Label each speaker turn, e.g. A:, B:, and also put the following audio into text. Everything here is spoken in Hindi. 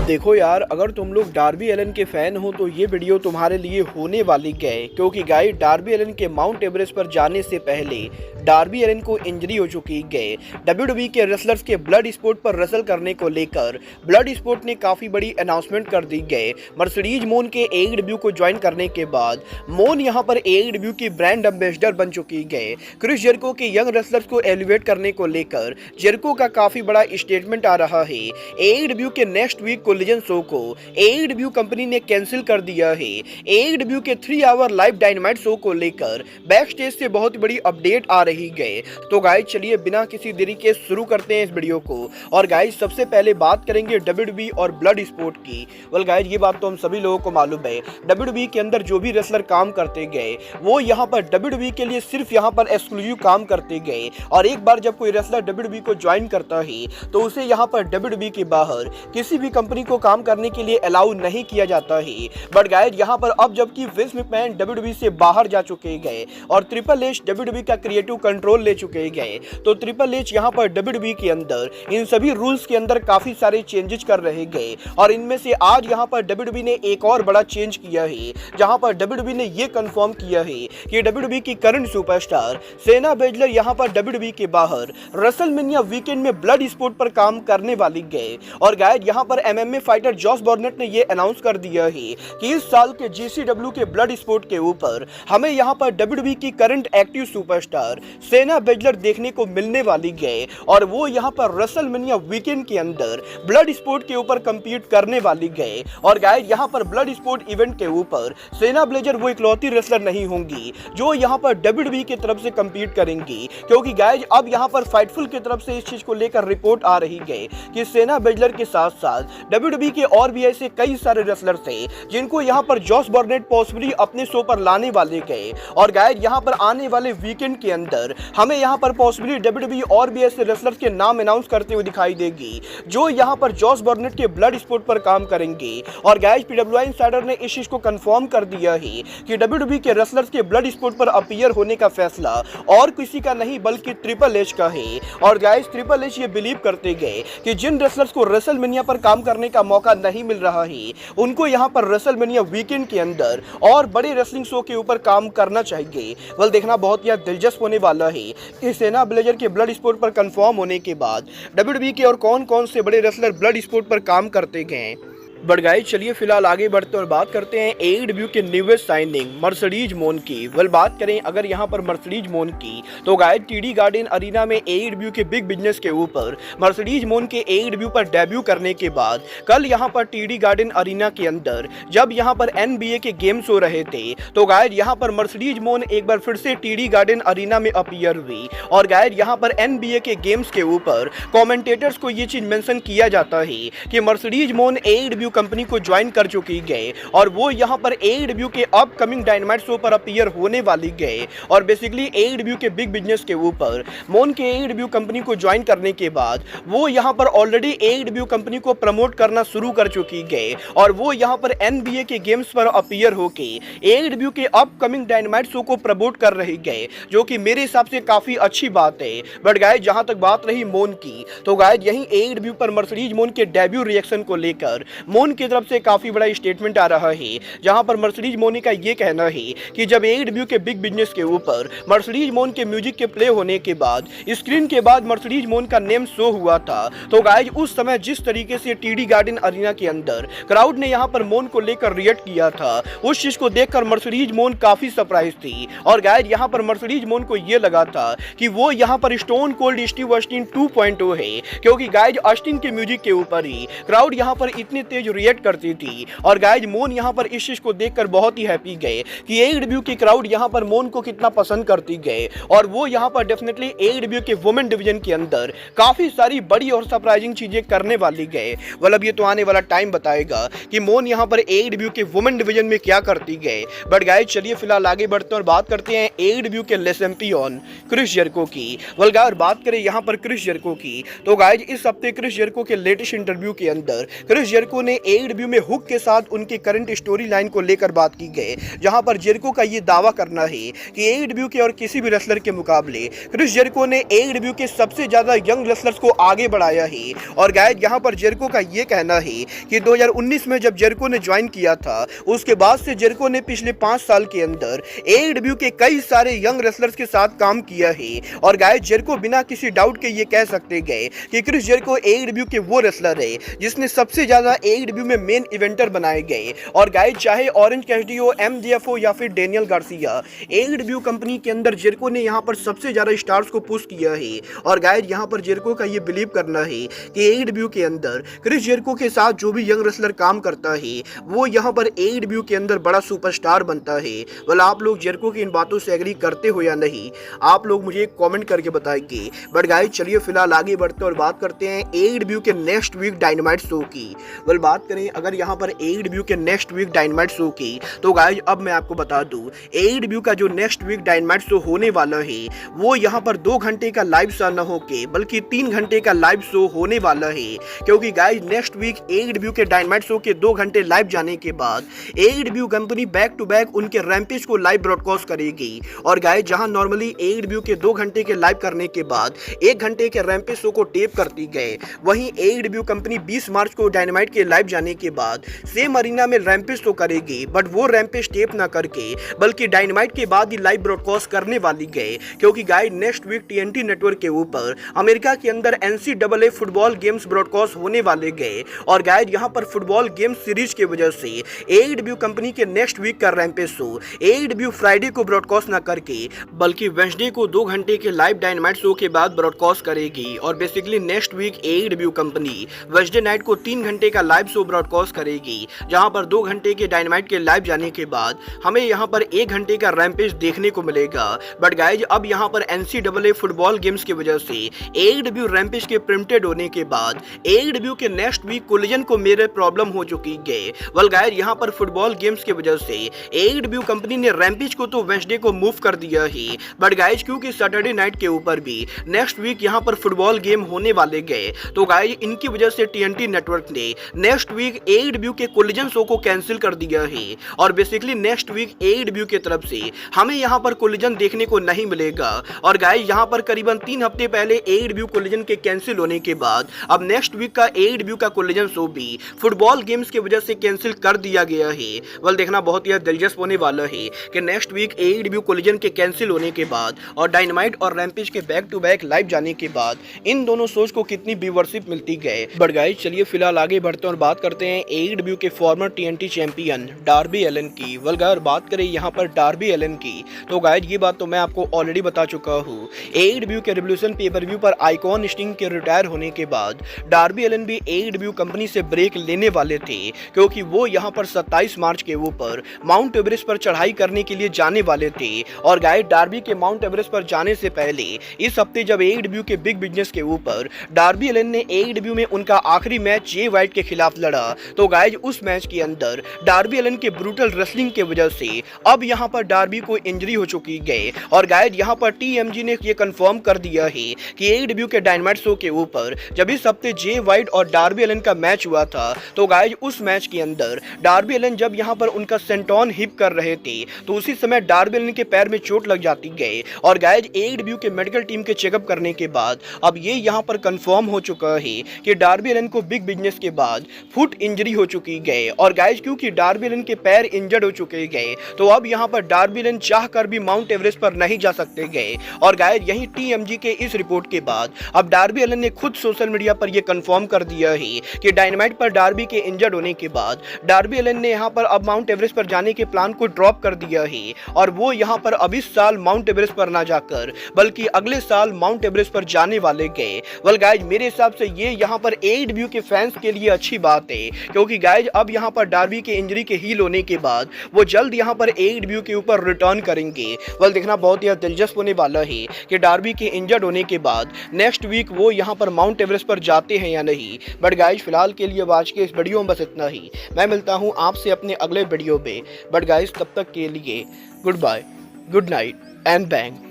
A: देखो यार, अगर तुम लोग डार्बी एलन के फैन हो तो ये वीडियो तुम्हारे लिए होने वाली है, क्योंकि गाइस डार्बी एलन के माउंट एवरेस्ट पर जाने से पहले डार्बी एलन को इंजरी हो चुकी है। डब्ल्यूडब्ल्यूई के रेसलर्स के ब्लड स्पोर्ट पर रेसल करने को लेकर ब्लड स्पोर्ट ने काफी बड़ी अनाउंसमेंट कर दी है। मर्सिडीज मोन के एईडब्ल्यू को ज्वाइन करने के बाद मोन यहां पर एईडब्ल्यू की ब्रांड एम्बेसडर बन चुकी है। क्रिस जेरिको के यंग रेसलर्स को एलिवेट करने को लेकर जेरिको का काफी बड़ा स्टेटमेंट आ रहा है। एईडब्ल्यू के नेक्स्ट वीक कोलिजन शो को एईडब्ल्यू कंपनी ने कैंसिल कर दिया है। एईडब्ल्यू के 3 आवर लाइव डायनामाइट शो को लेकर बैक स्टेज से बहुत बड़ी अपडेट आ रही है। तो गाइस चलिए बिना किसी देरी के शुरू करते हैं इस वीडियो को। और गाइस सबसे पहले बात करेंगे डब्ल्यूडब्ल्यूई और ब्लड स्पोर्ट की। वेल गाइस ये बात तो हम सभी लोगों को मालूम है, डब्ल्यूडब्ल्यूई के अंदर जो भी रेसलर काम करते गए वो यहाँ पर डब्ल्यूडब्ल्यूई के लिए सिर्फ यहाँ पर एक्सक्लूसिव काम करते गए। और एक बार जब कोई रेसलर डब्ल्यूडब्ल्यूई को ज्वाइन करता है तो उसे यहाँ पर डब्ल्यूडब्ल्यूई के बाहर किसी भी कंपनी को काम करने के लिए अलाउ नहीं किया जाता है। बट गाइस यहाँ पर अब जबकि विंस मैकमैन डब्ल्यूडब्ल्यूई से बाहर जा चुके गए और ट्रिपल एच डब्ल्यूडब्ल्यूई का क्रिएटिव कंट्रोल ले चुके गए, तो ट्रिपल एच यहाँ पर डब्ल्यूडब्ल्यूई के अंदर इन सभी रूल्स के अंदर काफी सारे चेंजेस कर रहे गए। और इनमें से आज यहाँ पर डब्ल्यूडब्ल्यूई ने एक और बड़ा चेंज किया है, जहां पर डब्ल्यूडब्ल्यूई ने ये कंफर्म किया है कि डब्ल्यूडब्ल्यूई की करंट सुपरस्टार सेना बेजलर यहाँ पर डब्ल्यूडब्ल्यूई के बाहर रेसलमेनिया वीकेंड में ब्लड स्पोर्ट पर काम करने वाली गए। और गाइस यहाँ पर एमएमए फाइटर जॉश बॉर्नेट ने ये अनाउंस कर दिया है कि इस साल के जीसीडब्ल्यू के ब्लड स्पोर्ट के ऊपर हमें यहाँ पर डब्ल्यूडब्ल्यूई की करंट एक्टिव सुपरस्टार सेना बेजलर देखने को मिलने वाली है। और वो यहाँ पर रेसलमेनिया वीकेंड के अंदर ब्लड स्पोर्ट के ऊपर कंपीट करने वाली है। और गाइस यहाँ पर ब्लड स्पोर्ट इवेंट के ऊपर सेना ब्लेजर वो इकलौती रेसलर नहीं होंगी जो यहाँ पर डब्ल्यूडब्ल्यूई की तरफ से कंपीट करेंगी, क्योंकि गाइस अब यहाँ पर फाइटफुल की तरफ से इस चीज को लेकर रिपोर्ट आ रही है कि सेना बेजलर के साथ साथ डब्ल्यूडब्ल्यूई के और भी ऐसे कई सारे रेसलर थे जिनको यहाँ पर जॉश बॉर्नेट पॉसिबली अपने शो पर लाने वाले गए। और गाइस यहाँ पर आने वाले वीकेंड के अंदर हमें यहाँ पर पॉसिबली डब्ल्यूडब्ल्यूई और भी ऐसे रेसलर्स के नाम अनाउंस करते हुए दिखाई देगी जो यहाँ पर जॉश बॉर्नेट के ब्लड स्पोर्ट पर काम करेंगे। और गाइस पीडब्ल्यूआई इनसाइडर ने इस चीज को कंफर्म कर दिया है कि डब्ल्यूडब्ल्यूई के रेसलर्स के ब्लड स्पोर्ट पर अपीयर होने का फैसला और किसी का नहीं बल्कि ट्रिपल एच का है। और गाइस ट्रिपल एच ये बिलीव करते गए कि जिन रेसलर्स को रेसलमेनिया पर काम करने का मौका नहीं मिल रहा है उनको यहाँ पर रेसलमेनिया वीकेंड के अंदर और बड़े रेसलिंग शो के ऊपर काम करना चाहिए। वेल देखना बहुत ही दिलचस्प होने वाला है कि सेना ब्लेजर के ब्लड स्पोर्ट पर कंफर्म होने के बाद डब्ल्यूडब्ल्यूई के और कौन कौन से बड़े रेसलर ब्लड स्पोर्ट पर काम करते गए। बट गाइस चलिए फिलहाल आगे बढ़ते और बात करते हैं एईडब्ल्यू के न्यूएस्ट साइनिंग मर्सिडीज मोन की। वेल बात करें अगर यहाँ पर मर्सिडीज मोन की तो गाइस टीडी गार्डन अरीना में एईडब्ल्यू के बिग बिजनेस के ऊपर मर्सिडीज मोन के एईडब्ल्यू पर डेब्यू करने के बाद कल यहाँ पर टीडी गार्डन अरीना के अंदर जब यहाँ पर एनबीए के गेम्स हो रहे थे तो गाइस यहाँ पर मर्सिडीज मोन एक बार फिर से टीडी गार्डन अरीना में अपीयर हुई। और गाइस यहाँ पर एनबीए के गेम्स के ऊपर कमेंटेटर्स को ये चीज मेंशन किया जाता है कि मर्सिडीज मोन एईडब्ल्यू कंपनी को ज्वाइन कर चुकी है और वो यहाँ पर एईडब्ल्यू के अपकमिंग डायनामाइट शो पर अपीयर होने वाली है। और बेसिकली एईडब्ल्यू के बिग बिजनेस के ऊपर मोन के एईडब्ल्यू कंपनी को ज्वाइन करने के बाद वो यहाँ पर ऑलरेडी एईडब्ल्यू कंपनी को प्रमोट करना शुरू कर चुकी है। और वो यहाँ पर एनबीए के गेम्स पर अपीयर होके एईडब्ल्यू के अपकमिंग डायनामाइट शो को प्रमोट कर रही है, जो कि मेरे हिसाब से काफी अच्छी बात है। बट गाइस जहां तक बात रही मोन की तो गाइस यही एईडब्ल्यू पर मर्सिडीज मोन के डेब्यू रिएक्शन को लेकर मोन की तरफ से काफी बड़ा स्टेटमेंट आ रहा है, जहां पर मर्सिडीज मोन का ये कहना है कि जब एईडब्ल्यू के बिग बिजनेस के ऊपर मर्सिडीज मोन के म्यूजिक के प्ले होने के बाद स्क्रीन के बाद मर्सिडीज मोन का नेम शो हुआ था तो गाइस उस समय जिस तरीके से टीडी गार्डन अरीना के अंदर क्राउड ने यहां पर मोन को लेकर रिएक्ट किया था उस चीज को देखकर मर्सिडीज मोन काफी सरप्राइज थी। और गाइस यहां पर मर्सिडीज मोन को ये लगा था कि वो यहां पर स्टोन कोल्ड स्टीव ऑस्टिन 2.0 है, क्योंकि गाइस ऑस्टिन के म्यूजिक के ऊपर ही क्राउड यहां पर इतनी तेज रिएक्ट करती थी। और गाइस मोन यहां पर इस चीज को देखकर बहुत ही हैप्पी गए कि एईडब्ल्यू की क्राउड यहां पर मोन को कितना पसंद करती गए। और वो यहां पर डेफिनेटली एईडब्ल्यू के वुमेन डिवीजन के अंदर काफी सारी बड़ी और सरप्राइजिंग चीजें करने वाली गए। मतलब ये तो आने वाला टाइम बताएगा कि मोन यहां पर एईडब्ल्यू के वुमेन डिवीजन में क्या करती गए। बट गाइस चलिए फिलहाल आगे बढ़ते हैं और बात करते हैं एईडब्ल्यू के लेस चैंपियन क्रिस जेरिको की। वेल गाइस बात करें यहां पर क्रिस जेरिको की तो गाइस इस हफ्ते क्रिस जेरिको के लेटेस्ट इंटरव्यू के अंदर क्रिस जेरिको ने एडब्ल्यू में हुक के साथ उनके करंट स्टोरी लाइन को लेकर बात की गई, जहां पर जेरिको का ये दावा करना है कि एडब्ल्यू के और किसी भी रेसलर के मुकाबले क्रिस जेरिको ने एडब्ल्यू के सबसे ज्यादा यंग रेसलर्स को आगे बढ़ाया है। और गाइस यहां पर जेरिको का ये कहना है कि 2019 में जब जेरिको ने ज्वाइन किया था, उसके बाद से जेरिको ने पिछले 5 साल के अंदर एडब्ल्यू के कई सारे यंग रेसलर्स के साथ काम किया है। और गाइस जेरिको बिना किसी डाउट के ये कह सकते गए कि क्रिस जेरिको एडब्ल्यू के वो रेसलर है जिसने सबसे ज्यादा एडब्ल्यू में मेन इवेंटर बनाए गए। और गाइस चाहे ऑरेंज कैसिडी हो, एमजेएफ हो या फिर डेनियल गार्सिया, एडब्ल्यू कंपनी के अंदर जेरिको ने यहां पर सबसे ज्यादा स्टार्स को पुश किया है। और गाइस यहां पर जेरिको का ये बिलीव करना है कि एडब्ल्यू के अंदर क्रिस जेरिको के साथ जो भी यंग रेसलर काम करता है वो यहां पर एडब्ल्यू के अंदर बड़ा सुपरस्टार बनता है। वेल आप लोग जेरिको की इन बातों से एग्री करते हो या नहीं, आप लोग मुझे कमेंट करके बताएंगे। बट गाइस चलिए फिलहाल आगे बढ़ते और बात करते हैं एडब्ल्यू के नेक्स्ट वीक डायनामाइट शो की। वेल बात करें अगर यहां पर एडब्ल्यू के नेक्स्ट वीक डायनामाइट शो की, तो गाइस अब मैं आपको बता दूं एडब्ल्यू का जो नेक्स्ट वीक डायनामाइट शो होने वाला है वो यहां पर 2 घंटे का लाइव शो न होके बल्कि 3 घंटे का लाइव शो होने वाला है। क्योंकि गाइस नेक्स्ट वीक एडब्ल्यू के डायनामाइट शो के 2 घंटे लाइव जाने के बाद एडब्ल्यू कंपनी बैक टू बैक उनके रैम्पेज को लाइव ब्रॉडकास्ट करेगी। और गाइस जहां नॉर्मली एडब्ल्यू के 2 घंटे के लाइव करने के बाद 1 घंटे के रैम्पेज शो को टेप करती गए, वहीं एडब्ल्यू कंपनी 20 मार्च को डायनामाइट के लाइव जाने के बाद सेम अरीना में रैम्पेज शो करेगी, बट वो रैम्पेज टेप ना करके बल्कि डायनामाइट के बाद ही लाइव ब्रॉडकास्ट करने वाली गए। क्योंकि guys next week TNT network के ऊपर अमेरिका के अंदर एनसीएए फुटबॉल गेम्स ब्रॉडकास्ट होने वाले गए। और गाइस यहां पर फुटबॉल गेम सीरीज की वजह से एडब्ल्यू कंपनी के नेक्स्ट वीक का रैम्पेज शो एडब्ल्यू फ्राइडे को ब्रॉडकास्ट ना करके बल्कि वेडनेसडे को 2 घंटे के लाइव डायनामाइट शो के बाद ब्रॉडकास्ट करेगी। और basically next week AEW company Wednesday night को 3 घंटे का लाइव शो ब्रॉडकास्ट करेगी, जहां पर 2 घंटे के डायनामाइट के लाइव जाने के बाद हमें यहां पर 1 घंटे का रैम्पेज देखने को मिलेगा। बट गाइस अब यहां पर एनसीएए फुटबॉल गेम्स की वजह से एडब्ल्यू रैम्पेज के प्रिंटेड होने के बाद एडब्ल्यू के नेक्स्ट वीक कोलिजन को मेरे प्रॉब्लम हो चुकी है। वेल गाइस यहां पर फुटबॉल गेम्स की वजह से एडब्ल्यू कंपनी ने रैम्पेज को तो वेडनेसडे को मूव कर दिया है, बट गाइस क्योंकि सैटरडे नाइट के ऊपर भी नेक्स्ट वीक यहां पर फुटबॉल गेम होने वाले गए, तो गाइस इनकी वजह से टीएनटी नेटवर्क ने नेक्स्ट वीक एडब्ल्यू के कोलिजन शो को कैंसिल कर दिया है। और बेसिकली नेक्स्ट वीक एडब्ल्यू की तरफ से हमें यहां पर कोलिजन देखने को नहीं मिलेगा। और गाइस यहां पर करीबन 3 हफ्ते पहले एडब्ल्यू कोलिजन के कैंसिल होने के बाद अब नेक्स्ट वीक का एडब्ल्यू का कोलिजन शो भी फुटबॉल गेम्स की वजह से कैंसिल कर दिया गया है। वेल देखना बहुत ही दिलचस्प होने वाला है कि नेक्स्ट वीक एडब्ल्यू कोलिजन के कैंसिल होने के बाद और डायनामाइट और रैम्पेज के बैक टू बैक लाइव जाने के बाद इन दोनों शोज को कितनी व्यूअरशिप मिलती गए। बट गाइस चलिए फिलहाल आगे बढ़ते हैं और बात करते हैं एडब्ल्यू के former TNT champion Darby Allin की। वेल अगर बात करें यहाँ पर डार्बी एलन की, तो गाइस ये बात तो मैं आपको ऑलरेडी बता चुका हूँ। एडब्ल्यू के रेवोल्यूशन पेपर-व्यू पर आइकॉन स्टिंग के रिटायर होने के बाद डार्बी एलन भी एडब्ल्यू कंपनी से ब्रेक लेने वाले थे, क्योंकि वो यहाँ पर 27 मार्च के ऊपर माउंट एवरेस्ट पर चढ़ाई करने के लिए जाने वाले थे। और गाइस डार्बी के माउंट एवरेस्ट पर जाने से पहले इस हफ्ते जब एडब्ल्यू के बिग बिजनेस के ऊपर डार्बी एलन ने एडब्ल्यू में उनका आखिरी मैच जे वाइट के खिलाफ लड़ा, तो गाइस उस मैच के अंदर डार्बी एलन के ब्रूटल रेसलिंग के वजह से अब यहाँ पर डार्बी को इंजरी हो चुकी है। और गाइस यहाँ पर टीएमजी ने ये कंफर्म कर दिया है कि एडब्ल्यू के डायनामाइट शो के ऊपर जब इस हफ्ते जे वाइट और डार्बी एलन का मैच हुआ था, तो गाइस उस मैच के अंदर डार्बी एलन जब यहाँ पर उनका सेंटॉन हिप कर रहे थे, तो उसी समय डार्बी एलन के पैर में चोट लग जाती गई। और गाइस एडब्ल्यू के मेडिकल टीम के चेकअप करने के बाद अब ये यहाँ पर कंफर्म हो चुका है कि डार्बी एलन को बिग बिजनेस के बाद फुट इंजरी हो चुकी है। और गाइस क्योंकि डार्बी एलन के पैर इंजर्ड हो चुके गए, तो अब यहाँ पर डार्बी एलन चाह कर भी माउंट एवरेस्ट पर नहीं जा सकते गए। और गाइस यही टीएमजी के इस रिपोर्ट के बाद अब डार्बी एलन ने खुद सोशल मीडिया पर यह कंफर्म कर दिया है कि डायनामाइट पर डार्बी के इंजर्ड होने के बाद डार्बी एलन ने यहाँ पर अब माउंट एवरेस्ट पर जाने के प्लान को ड्रॉप कर दिया है। और वो यहाँ पर अब इस साल माउंट एवरेस्ट पर ना जाकर बल्कि अगले साल माउंट एवरेस्ट पर जाने वाले गए। वेल गाइस मेरे हिसाब से ये यहाँ पर एडब्ल्यू के फैंस के लिए अच्छी बात है, क्योंकि गाइस अब यहाँ पर डार्बी के इंजरी के हील होने के बाद वो जल्द यहाँ पर एडब्ल्यू के ऊपर रिटर्न करेंगे। वेल देखना बहुत ही दिलचस्प होने वाला है कि डार्बी के इंजर्ड होने के बाद नेक्स्ट वीक वो यहाँ पर माउंट एवरेस्ट पर जाते हैं या नहीं। बट गाइस फिलहाल के लिए आज के इस वीडियो में बस इतना ही। मैं मिलता हूँ आपसे अपने अगले वीडियो में। बट गाइस तब तक के लिए good bye, good night and bang.